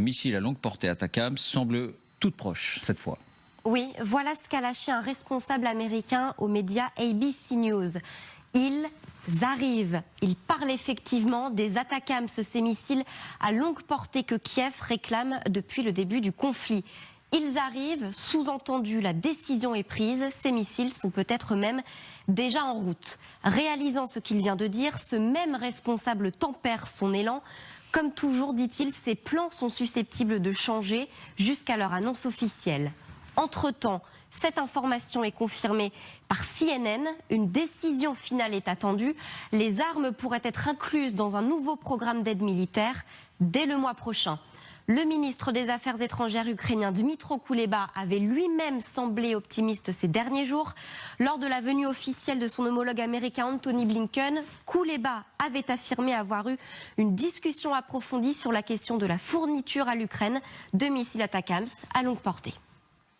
missile à longue portée Atacams semble toute proche cette fois. Oui, voilà ce qu'a lâché un responsable américain aux médias ABC News. Ils arrivent. Ils parlent effectivement des Atacams, ces missiles à longue portée que Kiev réclame depuis le début du conflit. Ils arrivent, sous-entendu, la décision est prise, ces missiles sont peut-être même déjà en route. Réalisant ce qu'il vient de dire, ce même responsable tempère son élan. Comme toujours, dit-il, ces plans sont susceptibles de changer jusqu'à leur annonce officielle. Entre-temps, cette information est confirmée par CNN. Une décision finale est attendue. Les armes pourraient être incluses dans un nouveau programme d'aide militaire dès le mois prochain. Le ministre des Affaires étrangères ukrainien Dmytro Kuleba avait lui-même semblé optimiste ces derniers jours. Lors de la venue officielle de son homologue américain Antony Blinken, Kuleba avait affirmé avoir eu une discussion approfondie sur la question de la fourniture à l'Ukraine de missiles Atacams à longue portée.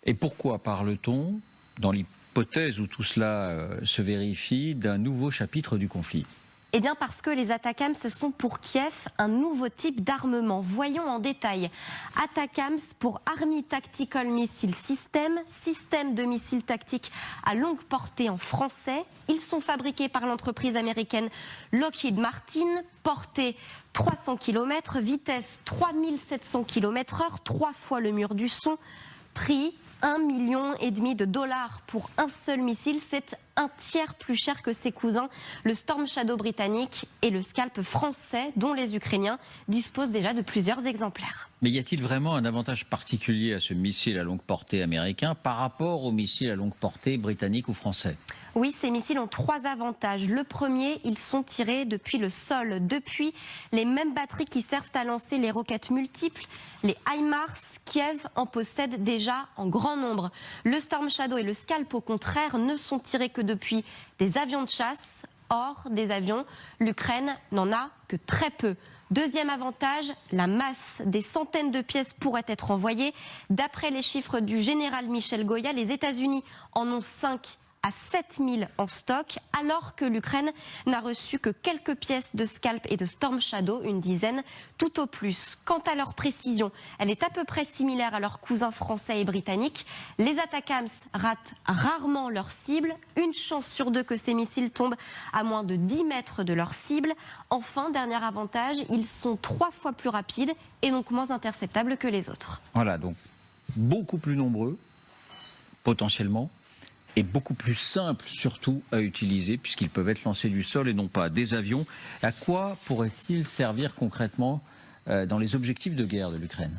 Et pourquoi parle-t-on, dans l'hypothèse où tout cela se vérifie, d'un nouveau chapitre du conflit ? Eh bien parce que les Atacams sont pour Kiev un nouveau type d'armement. Voyons en détail. Atacams pour Army Tactical Missile System, système de missiles tactiques à longue portée en français. Ils sont fabriqués par l'entreprise américaine Lockheed Martin, portée 300 km, vitesse 3700 km/h, 3 fois le mur du son, prix 1,5 million $ pour un seul missile, c'est un tiers plus cher que ses cousins, le Storm Shadow britannique et le Scalp français, dont les Ukrainiens disposent déjà de plusieurs exemplaires. Mais y a-t-il vraiment un avantage particulier à ce missile à longue portée américain par rapport au missile à longue portée britannique ou français ? Oui, ces missiles ont 3 avantages. Le premier, ils sont tirés depuis le sol, depuis les mêmes batteries qui servent à lancer les roquettes multiples. Les HIMARS, Kiev en possède déjà en grand nombre. Le Storm Shadow et le Scalp, au contraire, ne sont tirés que depuis des avions de chasse. Or, des avions, l'Ukraine n'en a que très peu. Deuxième avantage, la masse. Des centaines de pièces pourraient être envoyées. D'après les chiffres du général Michel Goya, les États-Unis en ont 5 à 7000 en stock, alors que l'Ukraine n'a reçu que quelques pièces de Scalp et de Storm Shadow, une dizaine tout au plus. Quant à leur précision, elle est à peu près similaire à leurs cousins français et britanniques. Les Atacams ratent rarement leur cible, une chance sur 2 que ces missiles tombent à moins de 10 mètres de leur cible. Enfin, dernier avantage, ils sont 3 fois plus rapides et donc moins interceptables que les autres. Voilà, donc beaucoup plus nombreux, potentiellement, et beaucoup plus simple surtout à utiliser puisqu'ils peuvent être lancés du sol et non pas des avions. À quoi pourrait-il servir concrètement dans les objectifs de guerre de l'Ukraine ?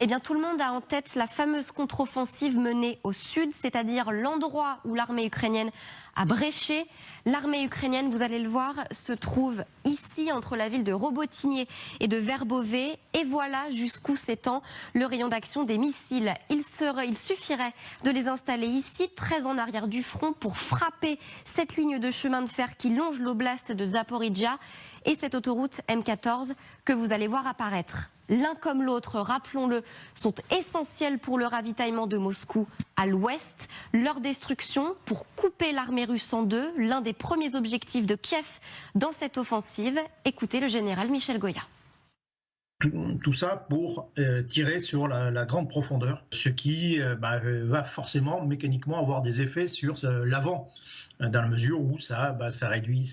Eh bien, tout le monde a en tête la fameuse contre-offensive menée au sud, c'est-à-dire l'endroit où l'armée ukrainienne a bréché. L'armée ukrainienne, vous allez le voir, se trouve ici, entre la ville de Robotyne et de Verbové. Et voilà jusqu'où s'étend le rayon d'action des missiles. Il suffirait de les installer ici, très en arrière du front, pour frapper cette ligne de chemin de fer qui longe l'oblast de Zaporijjia et cette autoroute M14 que vous allez voir apparaître. L'un comme l'autre, rappelons-le, sont essentiels pour le ravitaillement de Moscou à l'ouest. Leur destruction pour couper l'armée russe en deux, l'un des premiers objectifs de Kiev dans cette offensive. Écoutez le général Michel Goya. Tout ça pour tirer sur la grande profondeur, ce qui va forcément mécaniquement avoir des effets sur l'avant, dans la mesure où ça réduit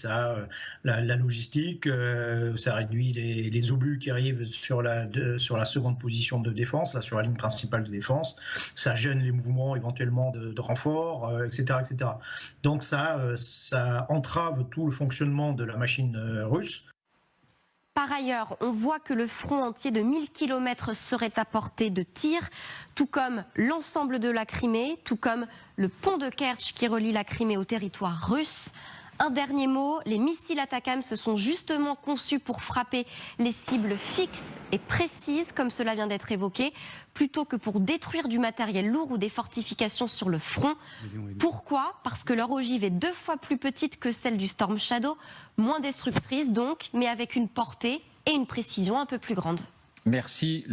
la logistique, ça réduit les obus qui arrivent sur la seconde position de défense, là, sur la ligne principale de défense, ça gêne les mouvements éventuellement de renfort, etc., etc. Donc ça entrave tout le fonctionnement de la machine russe. Par ailleurs, on voit que le front entier de 1000 km serait à portée de tir, tout comme l'ensemble de la Crimée, tout comme le pont de Kerch qui relie la Crimée au territoire russe. Un dernier mot, les missiles Atacams se sont justement conçus pour frapper les cibles fixes et précises, comme cela vient d'être évoqué, plutôt que pour détruire du matériel lourd ou des fortifications sur le front. Pourquoi ? Parce que leur ogive est 2 fois plus petite que celle du Storm Shadow, moins destructrice donc, mais avec une portée et une précision un peu plus grande. Merci.